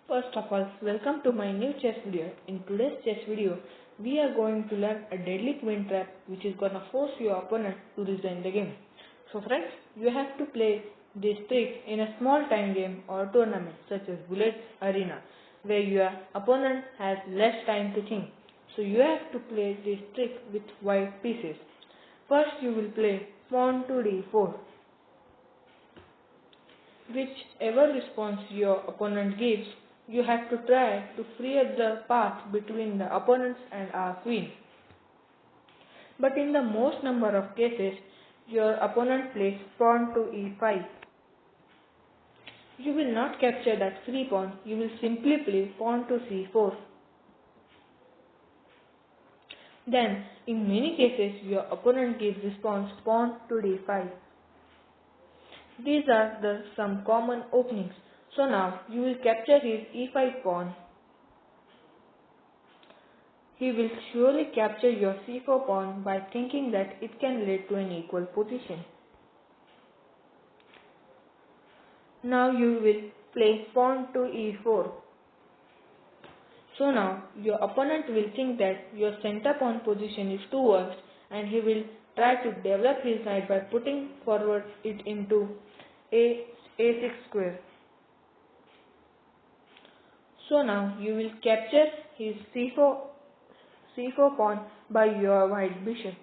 First of all, welcome to my new chess video. In today's chess video, we are going to learn a deadly queen trap which is gonna force your opponent to resign the game. So friends, you have to play this trick in a small time game or tournament such as Bullet Arena where your opponent has less time to think. So you have to play this trick with white pieces. First you will play pawn to d4. Whichever response your opponent gives, you have to try to free up the path between the opponents and our queen. But in the most number of cases, your opponent plays pawn to e5. You will not capture that free pawn, you will simply play pawn to c4. Then, in many cases, your opponent gives response pawn to d5. These are some common openings. So now you will capture his e5 pawn. He will surely capture your c4 pawn by thinking that it can lead to an equal position. Now you will play pawn to e4. So now your opponent will think that your center pawn position is too worse and he will try to develop his knight by putting forward it into a6 square. So now you will capture his c4 pawn by your white bishop.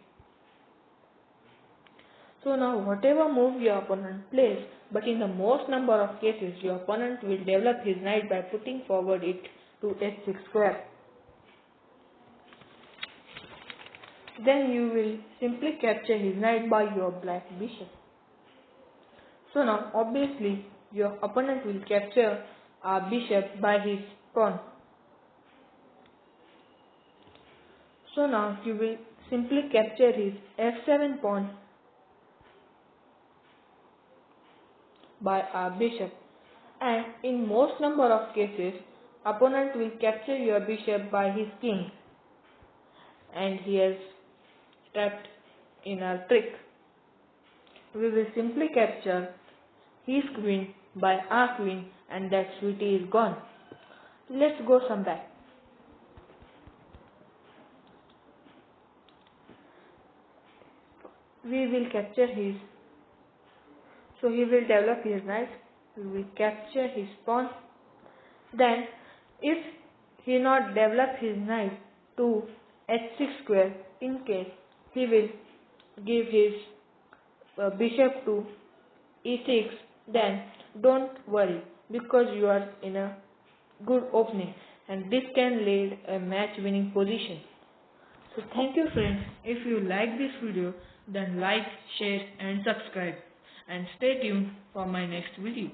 So now whatever move your opponent plays, but in the most number of cases your opponent will develop his knight by putting forward it to h6 square. Then you will simply capture his knight by your black bishop. So now obviously your opponent will capture a bishop by his pawn. So now you will simply capture his f7 pawn by a bishop, and in most number of cases opponent will capture your bishop by his king, and he has trapped in our trick. We will simply capture his queen by our queen and that sweetie is gone. Let's go some back. We will capture his, so he will develop his knight, we will capture his pawn. Then if he not develop his knight to h6 square, in case he will give his bishop to e6, then don't worry because you are in a good opening and this can lead a match winning position. So thank you friends. If you like this video, then like, share and subscribe, and stay tuned for my next video.